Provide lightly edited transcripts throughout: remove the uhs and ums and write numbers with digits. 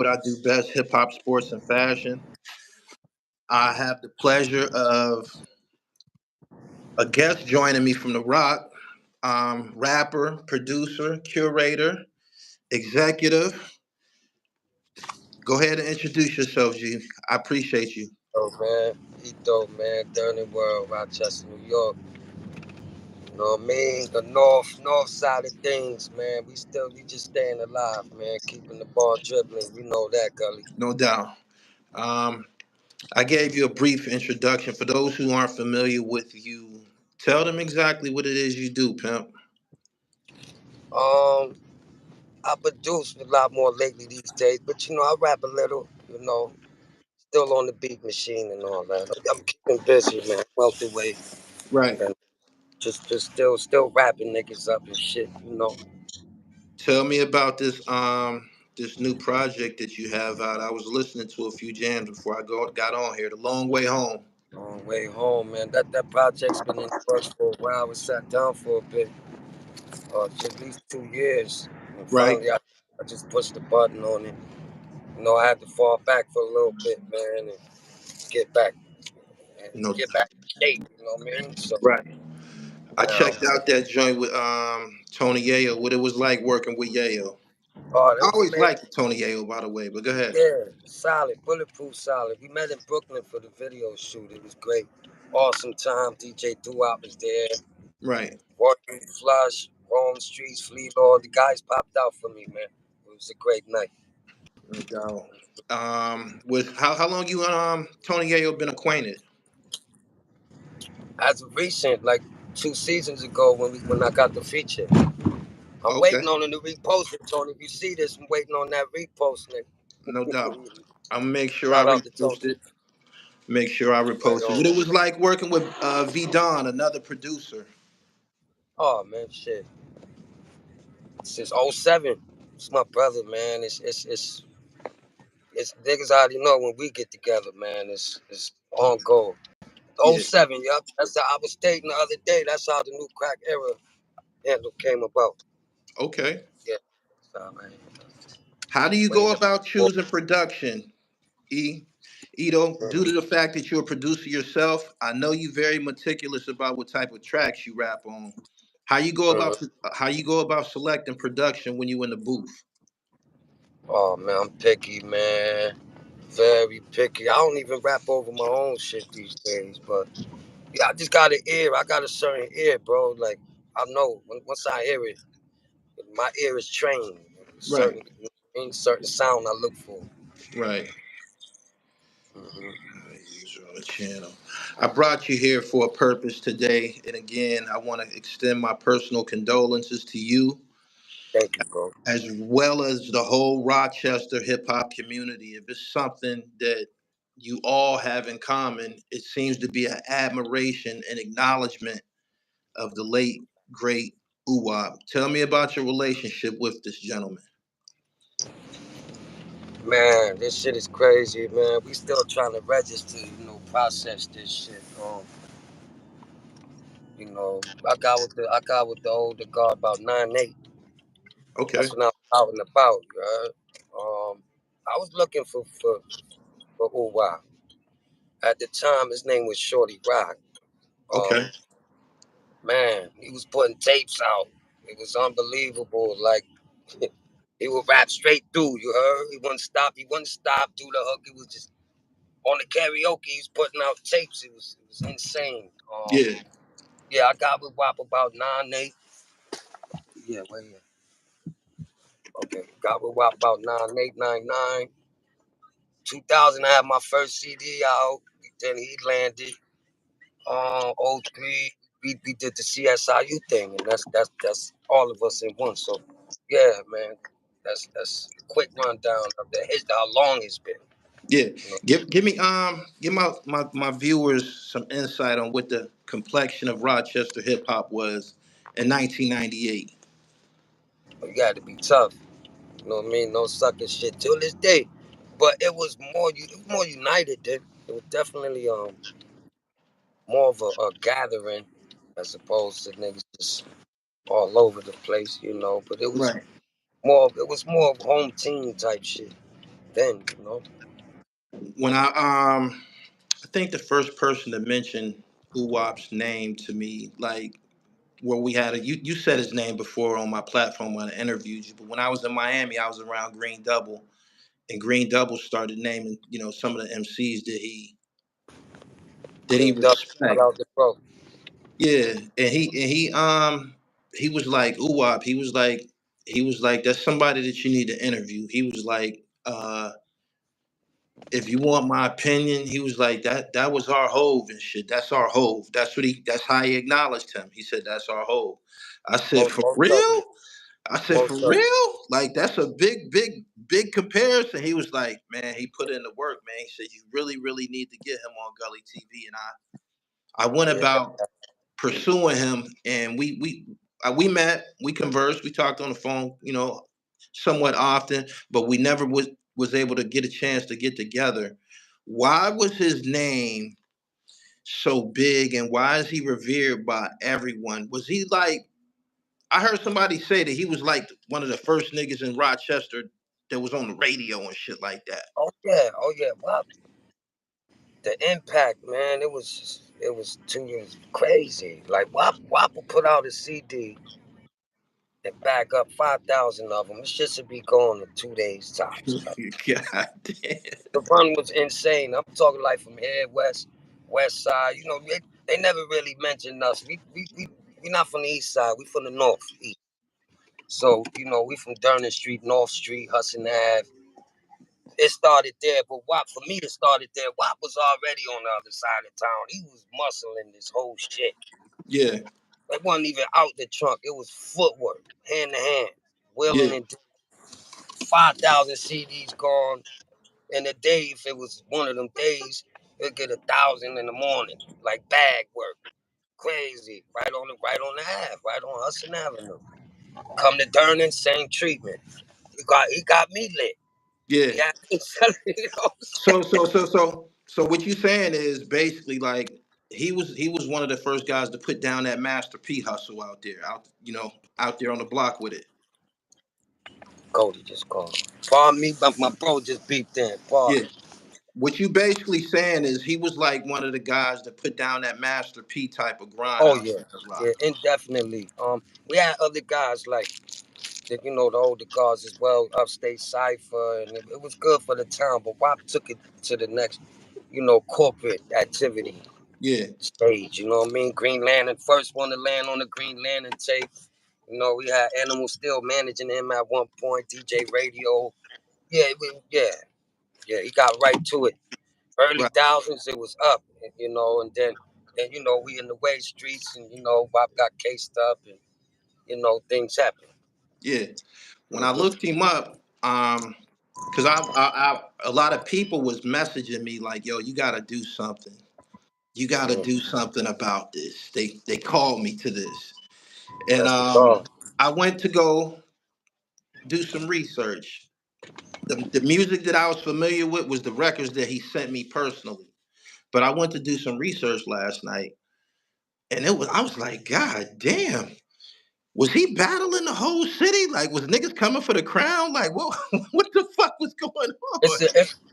what I do best, hip hop, sports, and fashion. I have the pleasure of a guest joining me from the Rock, rapper, producer, curator, executive. Go ahead and introduce yourself, G. I appreciate you. Oh man, Ito man, third in world, Rochester, New York. You know what I mean? The north side of things, man. We just staying alive, man. Keeping the ball dribbling. You know that, Gully. No doubt. Um, I gave you a brief introduction. For those who aren't familiar with you, tell them exactly what it is you do, pimp. Um, I produce a lot more lately these days, but I rap a little. Still on the beat machine and all that. I'm keeping busy, man. Wealthy way, Right. and just still rapping niggas up and shit. Tell me about this new project that you have out. I was listening to a few jams before got on here. The Long Way Home. On way home, man. That project's been in the works for a while. We sat down for a bit, at least 2 years, and Right. finally I just pushed the button on it. I had to fall back for a little bit, man, and get back No. get back in shape. You know what I mean? So Right. I now, checked out that joint with Tony Yayo. What it was like working with Yayo. it I was always amazing. liked Tony Yayo, by the way. But go ahead. Yeah, solid, bulletproof, solid. We met in Brooklyn for the video shoot. It was great, awesome time. DJ OoWop was there. Right. Walking Flush, Rome Streets, Fleet Lord. The guys popped out for me, man. It was a great night. No doubt. With how long you and Tony Yayo been acquainted? As of recent, like 2 seasons ago, when I got the feature, I'm Okay. waiting on him to repost it, Tony. If you see this, I'm waiting on that repost, No doubt. nigga. I'm gonna make sure I Shout out to Tony. repost it. Make sure I Right repost it. What on. it was like working with V Don, another producer. Oh man, shit. Since '07, it's my brother, man. It's niggas already know when we get together, man. It's on goal. Yeah. '07, yup. I was stating the other day. That's how the new crack era handle came about. Okay. Yeah. So, man, How do you way go in about the choosing production, E? Ito, due to the fact that you're a producer yourself, I know you're very meticulous about what type of tracks you rap on. Mhm. How you go about selecting production when you in the booth? Oh man, I'm picky, man. Very picky. I don't even rap over my own shit these days, but yeah, I just got an ear. I got a certain ear, bro. Like I know once I hear it, my ear is trained. Right, Certain sound I look for. right. Hmm. User on the channel. I brought you here for a purpose today, and again, I want to extend my personal condolences to you Thank you, bro. as well as the whole Rochester hip hop community. If it's something that you all have in common, it seems to be an admiration and acknowledgement of the late, great OoWop. Tell me about your relationship with this gentleman. Man, this shit is crazy, man. We still trying to register, process this shit. I got with the older guard about 9'8". Okay, That's when I was out and about. You heard? I was looking for OoWop. At the time, his name was Shorty Rock. okay, Um, man, he was putting tapes out. It was unbelievable. Like he would rap straight through. You heard? He wouldn't stop. He wouldn't stop. Do the hook. It was just on the karaoke. He was putting out tapes. It was insane. yeah, Yeah, I got with WAP about 9'8". Yeah, wait here. Okay, got with WAP about 9'8", 9'9". 2000, I had my first CD out. Then he landed. '03, we did the CSIU thing, and that's all of us in one. So, yeah, man, that's a quick rundown of how long it's been. yeah. You know, Give my viewers some insight on what the complexion of Rochester hip hop was in 1998. you got to be tough. You know what I mean? No sucker shit till this day. But it was more united. It was definitely more of a gathering as opposed to niggas just all over the place. But it was Right. more of home team type shit. then, you know. When I think the first person to mention OoWop's name to me, like where we had you said his name before on my platform when I interviewed you, but when I was in Miami, I was around Green Double, and Green Double started naming, some of the MCs that he Green Duck, shout respect. out to bro. Yeah, and he was like OoWop. He was like that's somebody that you need to interview. He was like, if you want my opinion, he was like that was our Hove and shit. That's our Hove. That's how he acknowledged him. He said that's our Hove. I said Most for most real? certainly. I said for Most certainly. real? Like that's a big comparison. He was like, man, he put in the work, man. He said you really need to get him on Gully TV. And I went Yeah. about pursuing him, and we met, we conversed, we talked on the phone, somewhat often, but we never was able to get a chance to get together. Why was his name so big, and why is he revered by everyone? Was he like? I heard somebody say that he was like one of the first niggas in Rochester that was on the radio and shit like that. Oh yeah. Oh yeah. Wow. The impact, man, it was too crazy. Like Wap will put out a CD and back up 5,000 of them. This shit should be going in 2 days tops. Like, God damn. the run was insane. I'm talking like from here west side. You know, they never really mentioned us. We not from the east side. We from the north east. So we from Durnan Street, North Street, Hudson Ave. It started there, but Wap for me it started there. Wap was already on the other side of town. He was muscling this whole shit. Yeah, It wasn't even out the trunk. It was footwork, hand to hand, yeah, willing and 5,000 CDs gone. And the day, if it was one of them days, it'd get 1,000 in the morning, like bag work, crazy, right on the Ave, right on Hudson Avenue. Come to Durnan, same treatment. He got me lit. yeah. He had me selling, So what you saying is basically like he was one of the first guys to put down that Master P hustle out there on the block with it. Cody just called. Pardon me, but my bro just beeped in. Yeah. Pardon. What you basically saying is he was like one of the guys that put down that Master P type of grind Oh out yeah, there on the block. yeah, indefinitely. We had other guys like the older guys as well, Upstate Cipher, and it was good for the town. But WAP took it to the next, corporate activity Yeah, stage. You know what I mean? Green Lantern, first one to land on the Green Lantern tape. We had Animal still managing him at one point. DJ Radio. Yeah, yeah. He got right to it. Early right. thousands, it was up. And then we in the way streets, and WAP got cased up, and things happen. Yeah. When I Mhm. looked him up, because a lot of people was messaging me like, "Yo, you got to do something. You got to Mhm. do something about this." They called me to this, and That's the dog. I went to go do some research. The music that I was familiar with was the records that he sent me personally, but I went to do some research last night, and I was like, God damn. Was he battling the whole city? Like, was niggas coming for the crown? Like, what the fuck was going on?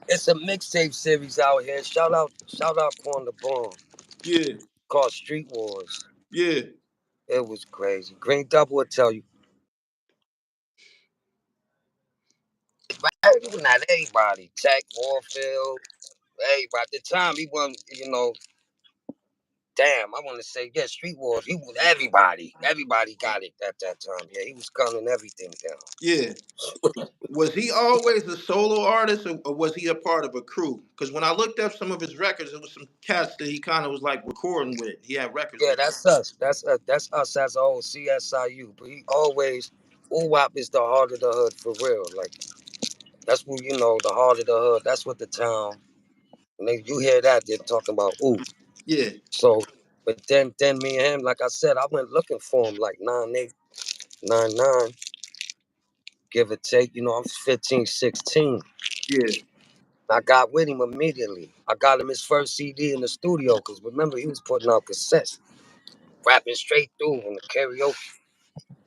It's a mixtape series out here. Shout out Quan the Bomb, Yeah, called Street Wars. yeah, It was crazy. Green Double will tell you. Right? Not everybody. Tech Warfield. Everybody. At the time he wasn't, damn, I want to say, yeah, Street Wars. He was everybody. Everybody got it at that time. Yeah, he was gunning everything down. yeah. Was he always a solo artist, or was he a part of a crew? Because when I looked up some of his records, it was some cats that he kind of was like recording with. He had records Yeah, with. that's us. That's us as a whole CSIU. But he always, OoWop is the heart of the hood for real. Like, that's what the heart of the hood. That's what the town. When you hear that, they're talking about ooh. Yeah, So, but then me and him, like I said, I went looking for him like 9'8", 9'9", give or take. I'm 15, 16. yeah, I got with him immediately. I got him his first CD in the studio because remember he was putting out cassettes, rapping straight through on the karaoke.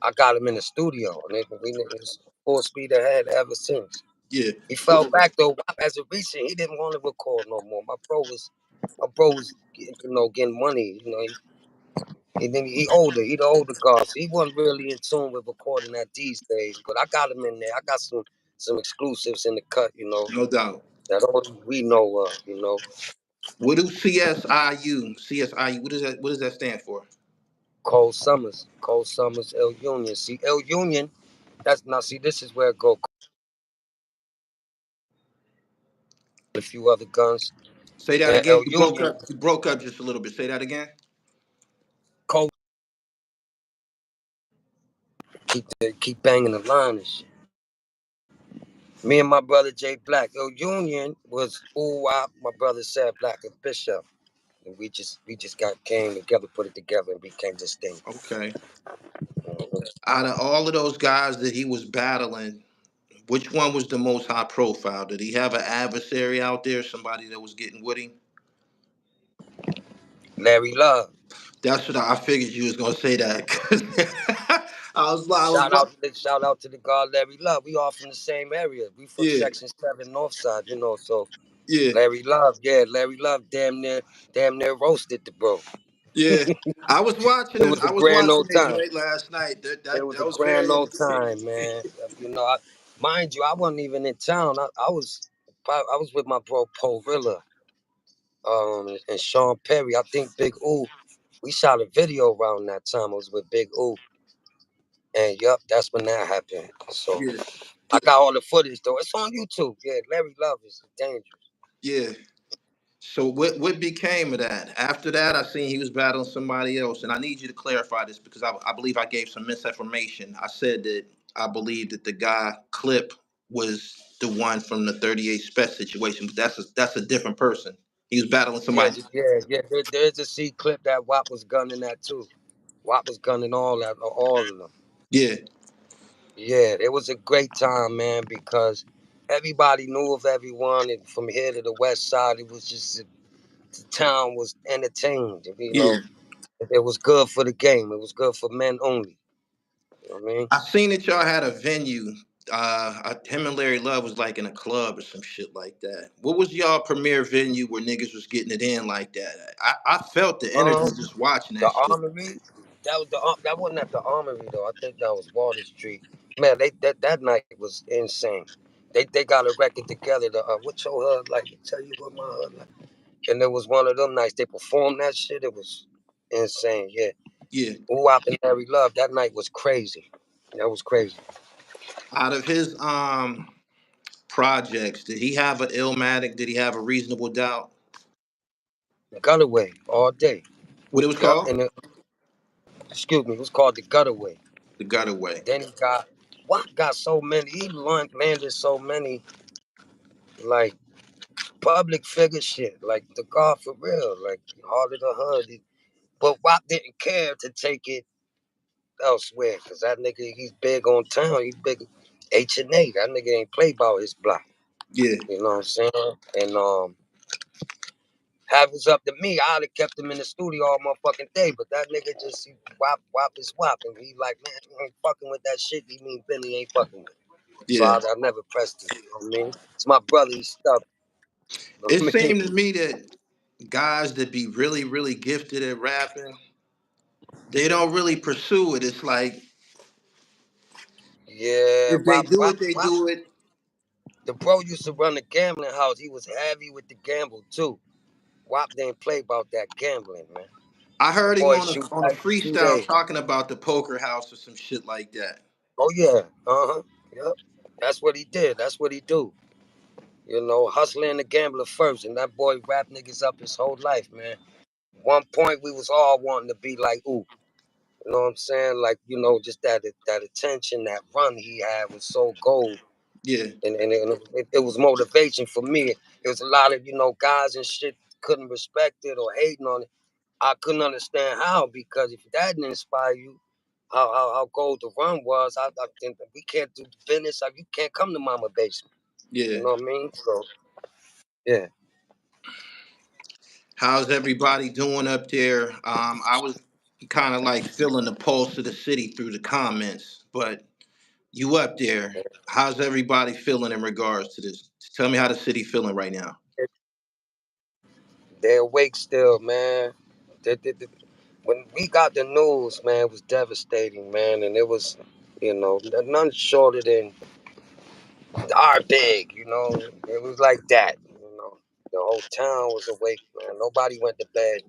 I got him in the studio, and we was full speed ahead ever since. Yeah. He fell back though. As a recent, he didn't want to record no more. My bro was getting money. He older. He the older guard, so he wasn't really in tune with recording that these days. But I got him in there. I got some exclusives in the cut. No doubt. That only we know of. What do CSIU? CSIU. What does that stand for? Cold Summers, El Union. See, El Union. That's now. See, this is where it go. A few other guns. Say that Then again. El You broke Union. up. You broke up just a little bit. Say that again. Cold. Keep banging the line and shit. Me and my brother Jay Black. El Union was OoWop. My brother said Black and Bishop. And we just got came together, put it together, and became this thing. Okay. Mhm. Out of all of those guys that he was battling, which one was the most high profile? Did he have an adversary out there, somebody that was getting with him? Larry Love. That's what I figured you was gonna say that. 'Cause Shout out to the guard Larry Love. We all from the same area. We from yeah, Section 7 North Side, so yeah, Larry Love damn near roasted the bro. yeah. I was watching It it. was a I was grand watching old it time. joint last night. That It that was that a was grand very old entertaining. time, man. Mind you, I wasn't even in town. I was with my bro Porilla, and Sean Perry. I think Big Oo. We shot a video around that time. I was with Big Oo, and yup, that's when that happened. So Yeah, I got all the footage though. It's on YouTube. Yeah, Larry Love is dangerous. yeah. So what became of that? After that, I seen he was battling somebody else, and I need you to clarify this because I believe I gave some misinformation. I said that I believe that the guy Clip was the one from the 38 Spec situation, but that's a different person. He was battling Yeah, somebody. yeah. There's a C clip that WAP was gunning that too. WAP was gunning all of them. Yeah, Yeah, it was a great time, man, because everybody knew of everyone, and from here to the west side, it was just the town was entertained. yeah. It was good for the game. It was good for men only. You know what I mean? I seen that y'all had a venue. Him and Larry Love was like in a club or some shit like that. What was y'all premiere venue where niggas was getting it in like that? I felt the energy Um, just watching the that shit. Armory, that wasn't at the Armory though. I think that was Water Street. Man, that night was insane. They got a record together. What your hood like? Tell you what my hood like. And it was one of them nights they performed that shit. It was insane. Yeah. Yeah. OoWop and Larry Love. That night was crazy. That was crazy. Out of his projects, did he have an Illmatic? Did he have a Reasonable Doubt? Gutaway all day. What it was Yup. called? And excuse me, it was called the Gutaway. The Gutaway. Then he got Watt got so many. He landed so many like public figure shit, like the God for real, like Heart of the Hood. But Watt didn't care to take it elsewhere because that nigga, he's big on town. He's big H&A. That nigga ain't play about his block. Yeah, You know what I'm saying? And had it was up to me, I'd have kept him in the studio all motherfucking day. But that nigga just wop is wop, and he like, man, you ain't fucking with that shit. He mean Billy ain't fucking with. So yeah. I never pressed it. You know what I mean? It's my brother. He's stubborn. You know It what I mean? seemed to me that guys that be really, really gifted at rapping, they don't really pursue it. It's like Yeah, if they do Wop, it, they Wop. do it. The bro used to run the gambling house. He was heavy with the gamble too. Wop didn't play about that gambling, man. I The heard him boy on shoot a like shoot freestyle A. talking about the poker house or some shit like that. Oh yeah, yep. That's what he did. That's what he do. Hustling the gambler first, and that boy rap niggas up his whole life, man. One point we was all wanting to be like ooh. You know what I'm saying? Like, just that attention, that run he had was so gold. Yeah, And it was motivation for me. It was a lot of, guys and shit couldn't respect it or hating on it. I couldn't understand how, because if that didn't inspire you, how gold the run was, I think that we can't do business. You can't come to mama basement. yeah. You know what I mean? So, yeah. How's everybody doing up there? I was kind of like feeling the pulse of the city through the comments, but You up there? How's everybody feeling in regards to this? Tell me how the city feeling right now. They're awake still, man. They- when we got the news, man, it was devastating, man, and it was, none shorter than our big, It was like that. The whole town was awake, man. Nobody went to bed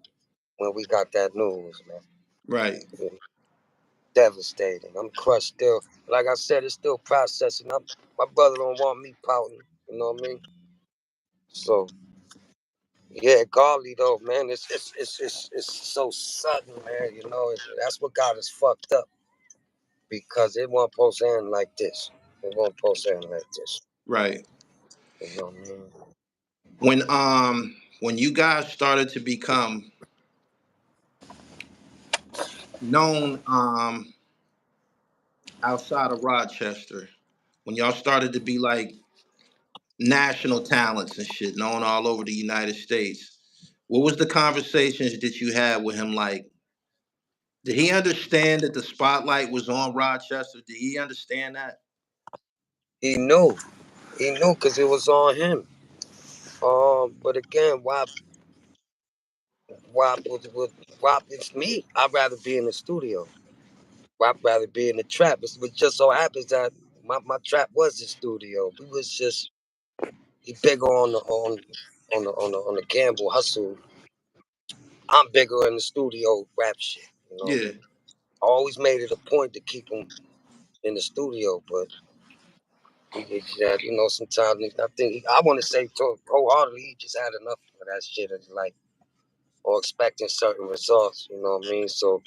when we got that news, man. Right, It was devastating. I'm crushed still. Like I said, it's still processing. My brother don't want me pouting. You know what I mean? So yeah, Gully though, man, it's so sudden, man. That's what got us fucked up because it wasn't supposed to end like this. It wasn't supposed to end like this. right. You know what I mean? When you guys started to become known outside of Rochester, when y'all started to be like national talents and shit, known all over the United States, what was the conversations that you had with him like? Did he understand that the spotlight was on Rochester? Did he understand that? He knew, because it was on him. But again, why it's me. I'd rather be in the studio. I'd rather be in the trap. It just so happens that my trap was the studio. We was just he bigger on the gamble hustle. I'm bigger in the studio rap shit. You know what I Yeah, mean? I always made it a point to keep him in the studio, but sometimes I think I want to say wholeheartedly he just had enough of that shit in his life or expecting certain results. You know what I mean? So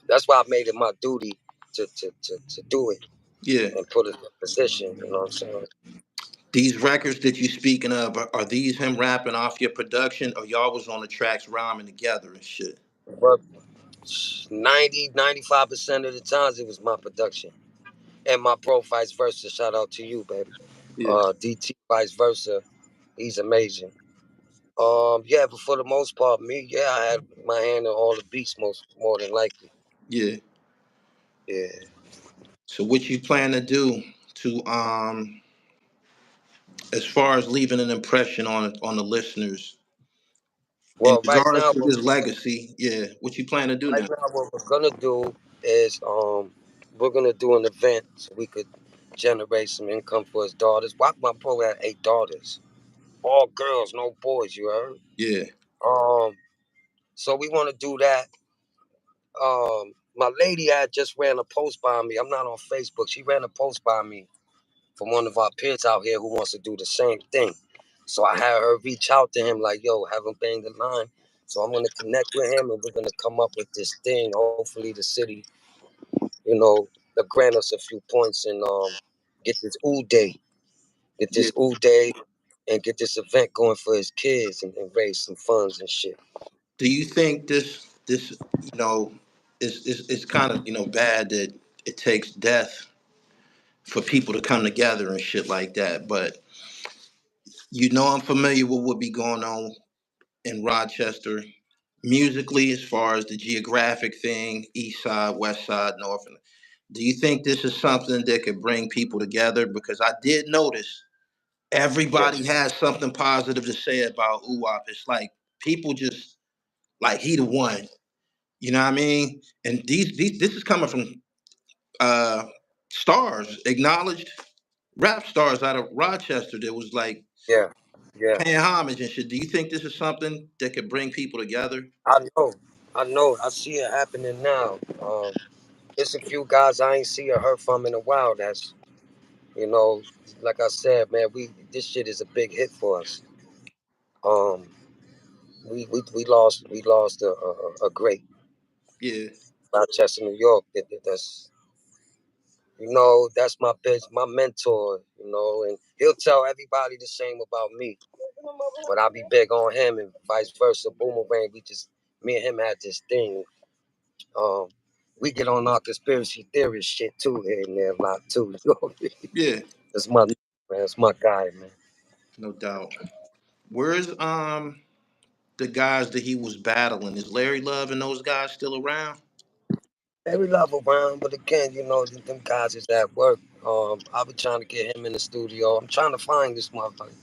that's why I made it my duty to do it yeah. and put it in position. You know what I'm saying? These records that you speaking of, are these him rapping off your production, or y'all was on the tracks rhyming together and shit? But 95% of the times it was my production. And my pro vice versa. Shout out to you, baby. Yeah, DT vice versa. He's amazing. Yeah, but for the most part, me, yeah, I had my hand in all the beats most more than likely. yeah. Yeah. So what you plan to do to as far as leaving an impression on the listeners in Well, regards to this legacy? Yeah, what you plan to do right now? now, what we're gonna do is we're gonna do an event so we could generate some income for his daughters. My bro had 8 daughters, all girls, no boys. You heard? Yeah, Um, so we want to do that. My lady had just ran a post by me. I'm not on Facebook. She ran a post by me from one of our peers out here who wants to do the same thing. So I had her reach out to him like, yo, have him bang the line. So I'm gonna connect with him and we're gonna come up with this thing. Hopefully the city, they'll grant us a few points and get this ooh day. Get yeah. this ooh day and get this event going for his kids and raise some funds and shit. Do you think this is kind of bad that it takes death for people to come together and shit like that? But I'm familiar with what be going on in Rochester musically, as far as the geographic thing, east side, west side, north. And do you think this is something that could bring people together? Because I did notice Yeah, everybody has something positive to say about OoWop. It's like people just like he the one. You know what I mean? And these this is coming from uh stars, acknowledged rap stars out of Rochester that was like yeah, yeah. paying homage and shit. Do you think this is something that could bring people together? I know. I see it happening now. It's a few guys I ain't see or heard from in a while. That's you know, like I said, man, this shit is a big hit for us. Um, we lost a great Yeah, Rochester, New York. That's my bitch, my mentor. And he'll tell everybody the same about me. But I'll be big on him and vice versa. Boomerang, me and him had this thing. Um, we get on our conspiracy theorist shit too here and there a lot too. You know what I mean? yeah, That's my man. That's my guy, man. no doubt. Where's the guys that he was battling? Is Larry Love and those guys still around? Every love around, but again, them guys is at work. I've been trying to get him in the studio. I'm trying to find this motherfucker,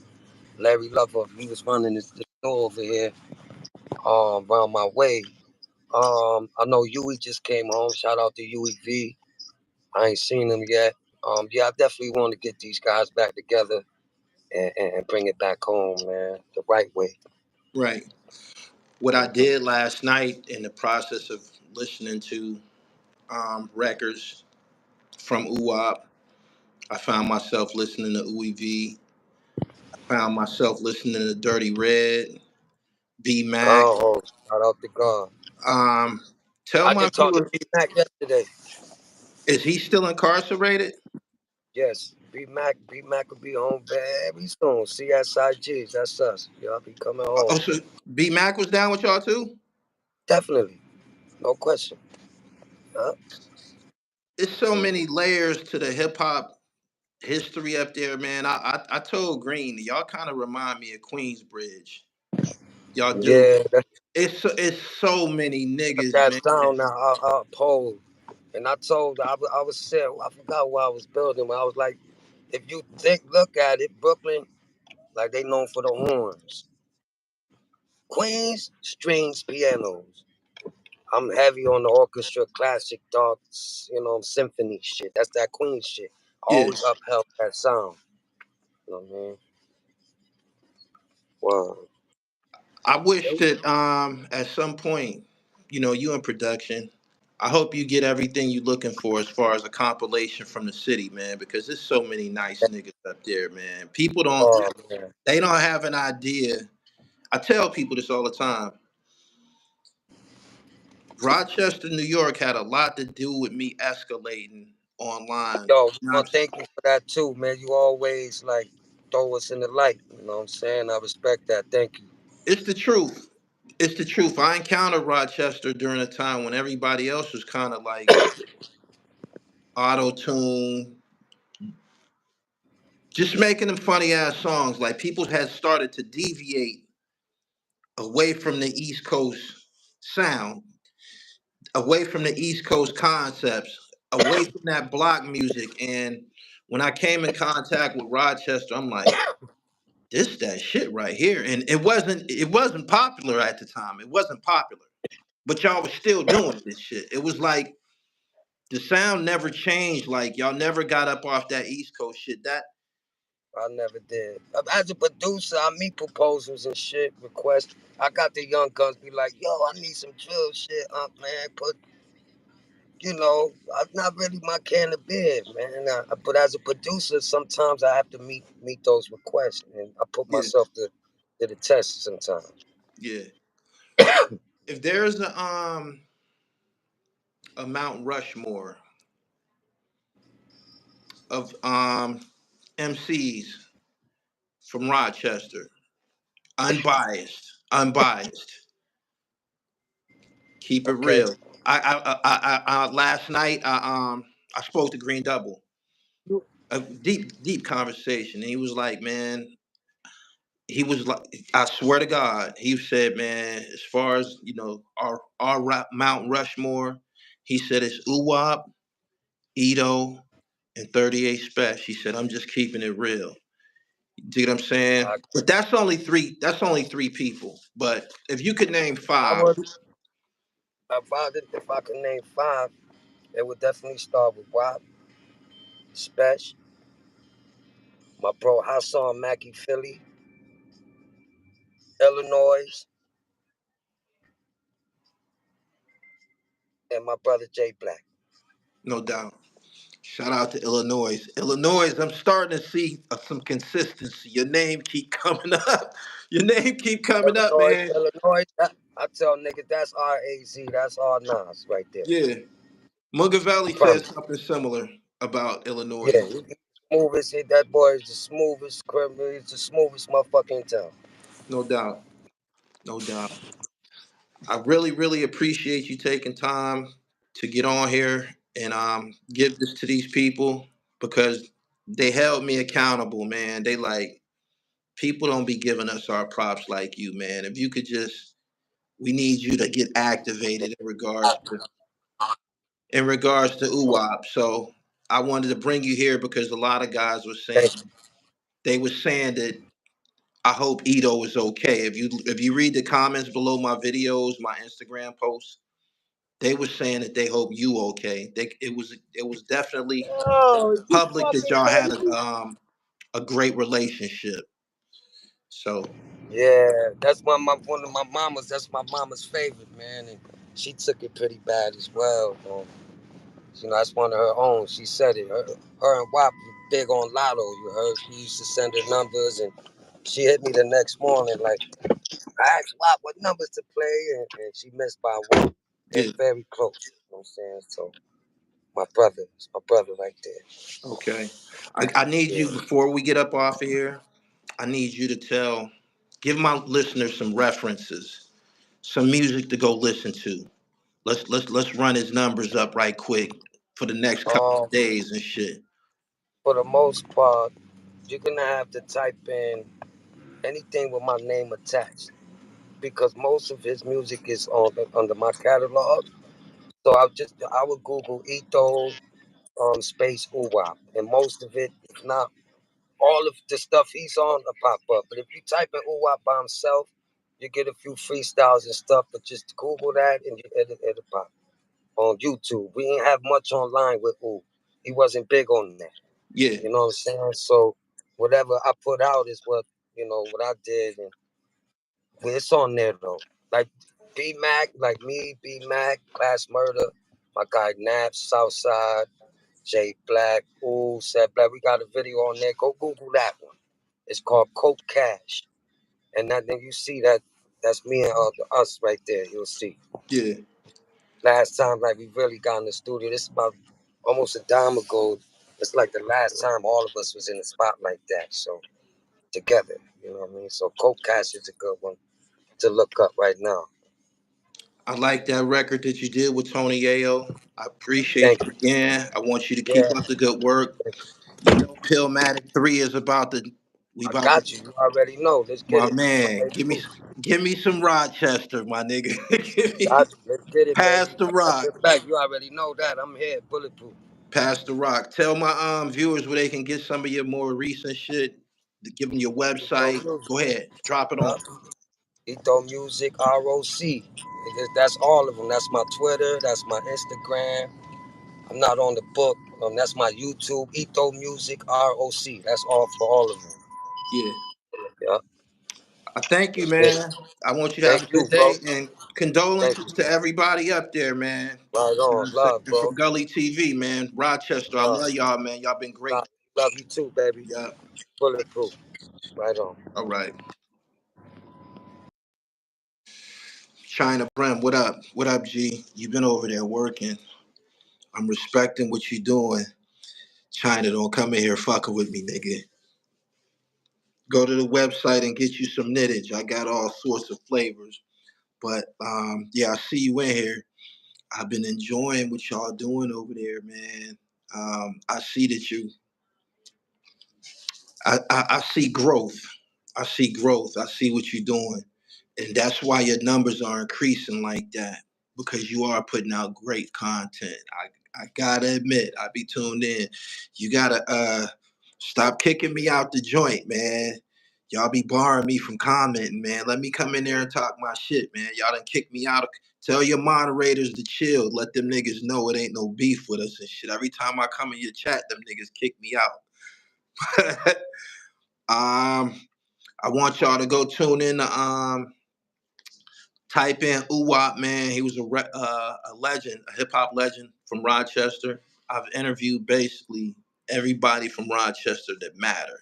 Larry Lover. He was running this store over here, around my way. I know Huey just came home. Shout out to Huey V. I ain't seen him yet. Yeah, I definitely want to get these guys back together and bring it back home, man, the right way. Right. What I Hmm. did last night in the process of listening to records from OoWop, I found myself listening to OEV. I found myself listening to Dirty Red, B Mac. Oh, shout out to God. Um, tell I my just talked to viewers, B Mac yesterday. is he still incarcerated? Yes, B Mac will be home very soon. CSIGs, that's us. Y'all be coming home. Oh, so B Mac was down with y'all too? Definitely, no question. Huh? It's so Mm. many layers to the hip hop history up there, man. I told Green, y'all kind of remind me of Queensbridge. Y'all do. Yeah, that's It's so many niggas, that man. sound now. I uphold. And I told, I was said, I forgot what I was building, but I was like, if you look at it, Brooklyn, like they known for the horns. Queens, strings, pianos. I'm heavy on the orchestra, classic, dark, symphony shit. That's that Queen shit. I Yeah. always upheld that sound. You know what I mean? Wow. I wish that at some point, you in production. I hope you get everything you're looking for as far as a compilation from the city, man, because there's so many nice niggas up there, man. People don't Oh man. they don't have an idea. I tell people this all the time. Rochester, New York had a lot to do with me escalating online. Yo, You know what well, I'm saying? thank you for that too, man. You always like throw us in the light. You know what I'm saying? I respect that. Thank you. It's the truth. It's the truth. I encountered Rochester during a time when everybody else was kind of like auto tune, just making them funny ass songs. Like people had started to deviate away from the East Coast sound, away from the East Coast concepts, away from that block music. And when I came in contact with Rochester, I'm like, this that shit right here. And it wasn't popular at the time. It wasn't popular. But y'all was still doing this shit. It was like the sound never changed. Like y'all never got up off that East Coast shit. That I never did. As a producer, I meet proposals and shit, requests. I got the young guns be like, yo, I need some drill shit, man. Put, I'm not really my can of beer, man. But as a producer, sometimes I have to meet those requests, and I put yeah, myself to the test sometimes. yeah. If there's a Mount Rushmore of MCs from Rochester, unbiased, keep it Okay. real. Last night I spoke to Green Double, a deep conversation, and he was like, man, he was like, I swear to God, he said, man, as far as our Mount Rushmore, he said it's OoWop, Ito, and 38 Special. He said, I'm just keeping it real. Do you know what I'm saying? I, But that's only three. That's only three people. But if you could name I five, would, if I could name five, it would definitely start with Rob, Special, my bro Hassan Mackie Philly, Illinois, and my brother Jay Black. no doubt. Shout out to Illinois. Illinois, I'm starting to see some consistency. Your name keep coming up. Your name keep coming up, man. Illinois. I tell niggas that's RAZ, that's R Nas right there. Yeah. I Mugavelli said promise. something similar about Yeah, Illinois. he smoothest. That boy is the smoothest criminal. He's the smoothest motherfucker in town. No doubt. No doubt. I really, really appreciate you taking time to get on here and give this to these people because they held me accountable, man. They like people don't be giving us our props like you, man. If you could just we need you to get activated in regards to OoWop. So I wanted to bring you here because a lot of guys were saying Thank you. that I hope Ito is okay. If you read the comments below my videos, my Instagram posts, they were saying that they hope you okay. It was definitely Oh, you public that fucking y'all had crazy. a great relationship. So Yeah, that's one of my mamas. That's my mama's favorite, man, and she took it pretty bad as well. That's one of her own. She said it. Her and WAP was big on Lotto. You heard? She used to send her numbers, and she hit me the next morning like, I asked WAP what numbers to play, and she missed by one. They're yeah, very close. You know what I'm saying? So my brother, it's my brother right there. okay. I need you Yeah. before we get up off of here. I need you to give my listeners some references, some music to go listen to. Let's run his numbers up right quick for the next couple of Um, days and shit. for the most part, you're gonna have to type in anything with my name attached because most of his music is on under my catalog. So I would Google Ito space OoWop, and most of it, if not all of the stuff he's on, will pop up. But if you type in OoWop by himself, you get a few freestyles and stuff. But just Google that and it'll pop on YouTube. We ain't have much online with Ooh. He wasn't big on that. Yeah, You know what I'm saying? So whatever I put out is what I did, and it's on there though. Like B Mac, like me, B Mac, Class Murder, my guy Naps, Southside, J Black, Ooh, Said Black. We got a video on there. Go Google that one. It's called Coke Cash, and then you see that's me and us right there. You'll see. yeah. Last time, like we really got in the studio. This is about almost a dime ago. It's like the last time all of us was in the spot like that. So together, you know what I mean. So Coke Cash is a good one to look up right now. I like that record that you did with Tony Yayo. I appreciate Thank you you. again. I want you to keep Yeah, up the good work. You know, PILLMATIC 3 is about to we I about to got you. You already know. Let's get my it. man. Right, cool. Give me some Rochester, my nigga. Give me Got you. Let's get it, pass baby. the I got rock. your back. You already know that. I'm here, bulletproof. Pass the rock. Tell my viewers where they can get some of your more recent shit. Give them your Ito website. Music. Go ahead. Drop it on. Yeah. Ito Music ROC. That's all of them. That's my Twitter. That's my Instagram. I'm not on the book. That's my YouTube. Ito Music ROC. That's all for all of them. Yeah. Yeah. I thank you, Let's get man. it. I want you to have Thank a you, good bro. day and Thank condolences you. to everybody up there, man. Right You know what on. I'm Love, saying? bro. From Gully TV, man. Rochester, I Love. love y'all, man. Y'all been great. Love you too, baby. Yeah. Bulletproof. Right on. All right. China Brim, what up? What up, G? You been over there working. I'm respecting what you doing. China, don't come in here fucking with me, nigga. Go to the website and get you some knittage. I got all sorts of flavors. But yeah, I see you in here. I've been enjoying what y'all doing over there, man. I see that I see growth. I see growth. I see what you're doing. And that's why your numbers are increasing like that because you are putting out great content. I gotta admit, I be tuned in. You gotta stop kicking me out the joint, man. Y'all be barring me from commenting, man. Let me come in there and talk my shit, man. Y'all done kick me out. Tell your moderators to chill. Let them niggas know it ain't no beef with us and shit. Every time I come in your chat, them niggas kick me out. um, I want y'all to go tune in to type in OoWop, man. He was a legend, a hip hop legend from Rochester. I've interviewed basically everybody from Rochester that matter,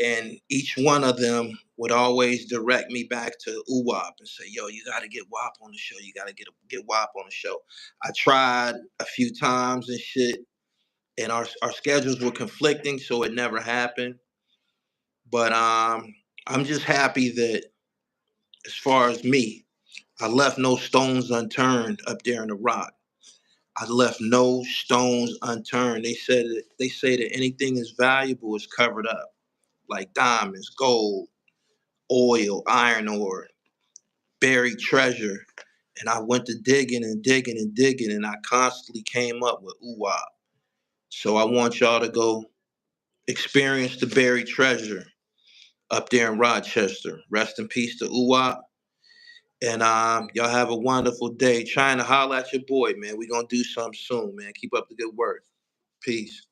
and each one of them would always direct me back to OoWop and say, "Yo, you got to get WAP on the show. You got to get WAP on the show." I tried a few times and shit, and our schedules were conflicting, so it never happened. But I'm just happy that as far as me, I left no stones unturned up there in the rock. I left no stones unturned. They say that anything that's valuable is covered up, like diamonds, gold, oil, iron ore, buried treasure. And I went to digging and digging and digging, and I constantly came up with OoWop. So I want y'all to go experience the buried treasure up there in Rochester. Rest in peace to OoWop. And y'all have a wonderful day. Trying to holler at your boy, man. We gonna do something soon, man. Keep up the good work. Peace.